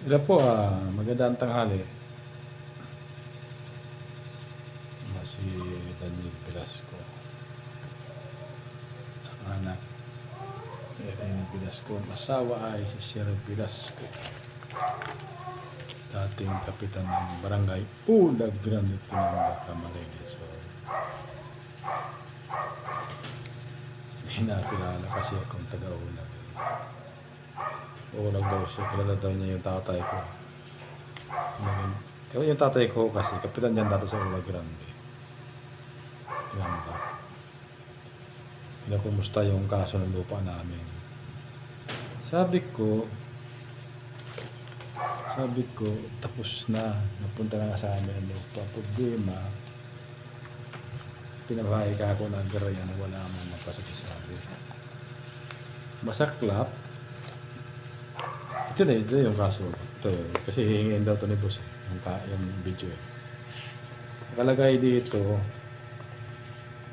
Sila po, magandang tanghali. Si Daniel Velasco, ang anak ni Irene Velasco. Ang asawa ay si Sherry Velasco, dating kapitan ng barangay Ulag Grande, Tinambaca, Camarines. So, hinakilala kasi akong taga-Ulag. Ulag daw siya, kilala daw niya yung tatay ko. Yung tatay ko kasi kapitan dyan dati sa Ulag Grande. Kumusta yung kaso ng lupa namin. Sabi ko tapos na, napunta na nga sa amin ang lupa. Problema, pinabahay ka ako ng garaya na wala man napasabi. Masaklap. Ito yung kaso. Ito yun. Kasi hihingin daw ito ni boss yung video eh. Nakalagay dito,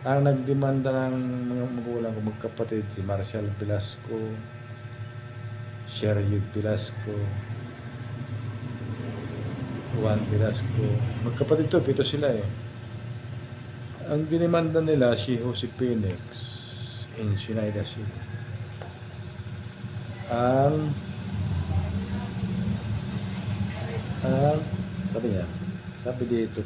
ang nagdemanda ng mga magulang ko magkapatid si Marcial Velasco, Sherry Velasco, Juan Velasco. Magkapatid to, pito sila eh. Ang dinemanda nila si Jose Phoenix in Sinaida City. Sabi dito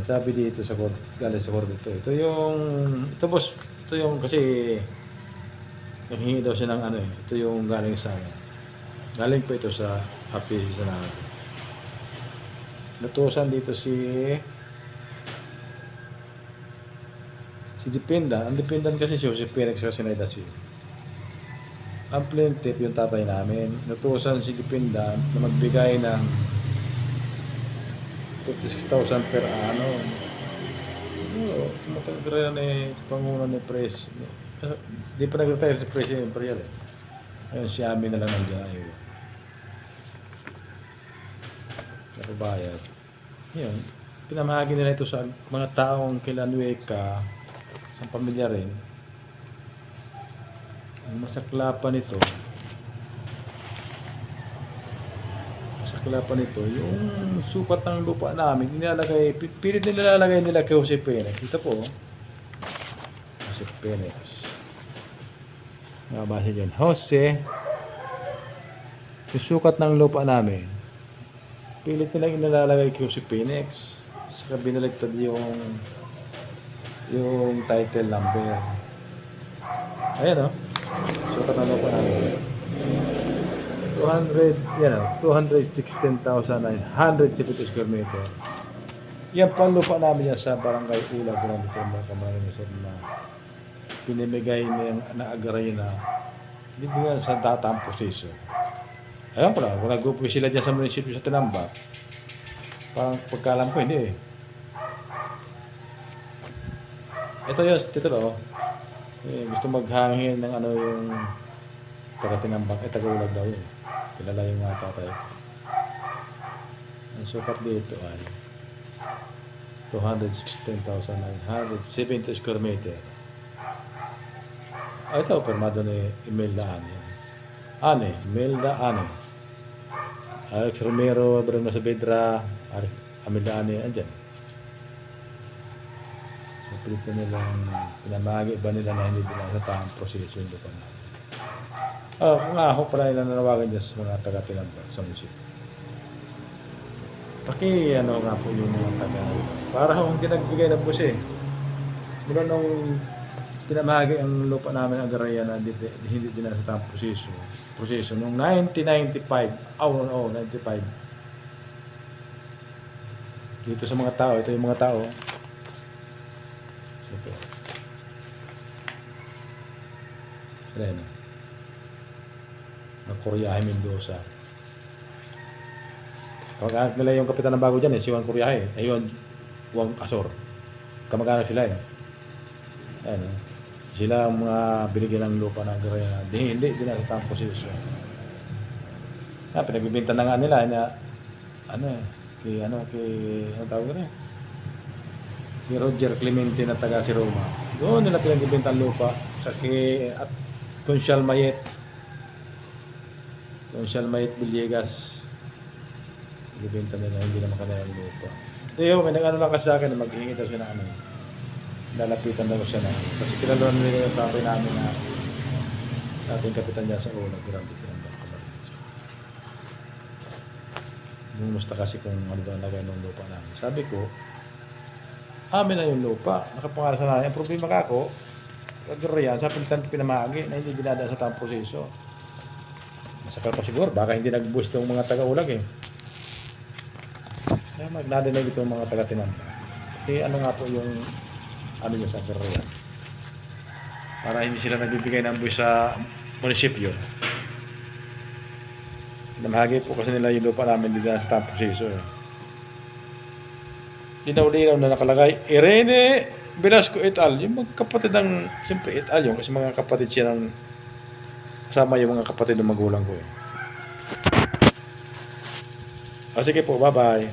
sabi dito sa court, galing sa court ito yung kasi nanghingi daw siya ng ito yung galing pa ito sa APC sa natin. Natusan dito si Dependa. Ang Dependan kasi si Jose Phoenix sa Sinaida City. Ang plaintiff yung tatay namin. Natusan si Dependa na magbigay ng 56,000 per annum. Tumatagal na sa pangunan ni Pres. Kasi di pa nag-retire si Pres yung imperial eh. Ayun, si Ami na lang nandiyan ayun. Nakabayad. Yun. Pinamahagi nila ito sa mga taong kilanueka, sa pamilya rin. Ang masaklapan nito, yung sukat ng lupa namin, nilalagay, pilit nilalagay nila kay Jose Phoenix. Ito po, Jose Phoenix. Nabasa dyan, Jose, yung sukat ng lupa namin, pilit nilang nilalagay kay Jose Phoenix. Saka binaligtad yung title number. Ayan o, sukat ng lupa namin. 216,970 square meter. Yan pa lupa namin yan sa barangay Ulag Grande, Tinambaca, Camarines na pinimigay niyang naagaray na hindi na sa datang proseso. Ayan pala, kung nag-upo sila dyan sa munisipyo sa Tinambac, parang pagkalam ko hindi eh. Ito yun, titulo gusto maghangin ng yung taga-Tinambac, taga-Ulag daw yun. Kilala yung mga tatay. Ang sukat dito ay 216,970 square meter. Ito, permado ni Imelda Imelda Ane. Alex Romero, Bruno Saavedra, Imelda Ane, andyan. So, pilitan nilang pinamahagi ba nila na hindi nila sa tamang proseso yung lupa natin. Kung ako pala nila nanawagan dyan sa mga taga-Tinambac sa munisipyo. Nga po yung mga taga. Para akong dinagbigay ng bus eh. Mula nung pinamahagi ang lupa namin ang garaya na hindi din na sa tamang proseso. Noong 1995, 95. Dito sa mga tao, ito yung mga tao. Ito. Sila na. Ng Coriaje, Mendoza. Kamag-anak nila yung kapitan ng bago dyan si Juan Coriaje. Ayun, Juan Asor. Kamag-anak sila eh. Ayan sila ang mga binigyan ng lupa na garaya na hindi din na sa tamang proseso. Pinagbibinta na nga nila na kay Roger Clemente na taga si Roma. Doon nila pinagbibinta ang lupa at Consyal Mayet Villegas. Ibibenta nila, hindi naman kanila ang lupa. Teo, may nag-ano lang kasi sa akin, maghihingi daw siya ng ano. Lalapitan daw siya na. Kasi kilala nila yung tatay namin na dating kapitan niya sa una, grabe pinambak ka ba rin. Bumusta kasi kung ano ba nagay ng lupa namin. Sabi ko, amin na yung lupa. Nakapangalan sa namin. Ang problema ka ako, kagarayan, sa pilitan pinamagi na hindi dinadaan sa tamang proseso. Masakal pa siguro, baka hindi nag-boost yung mga taga-ulag eh. Kaya magnadinig ito yung mga taga-tinanda. Kasi ano nga po yung ano nyo sa kagarayan. Para hindi sila nagbibigay ng boost sa munisipyo. Namahagi po kasi nila yung lupa namin dito sa tamang proseso eh. Linaw-linaw na nakalagay, Irene Velasco et al. Yung mga kapatid ng, siyempre et al. Yung kasi mga kapatid siya ng, kasama yung mga kapatid ng magulang ko eh. Sige po, bye-bye.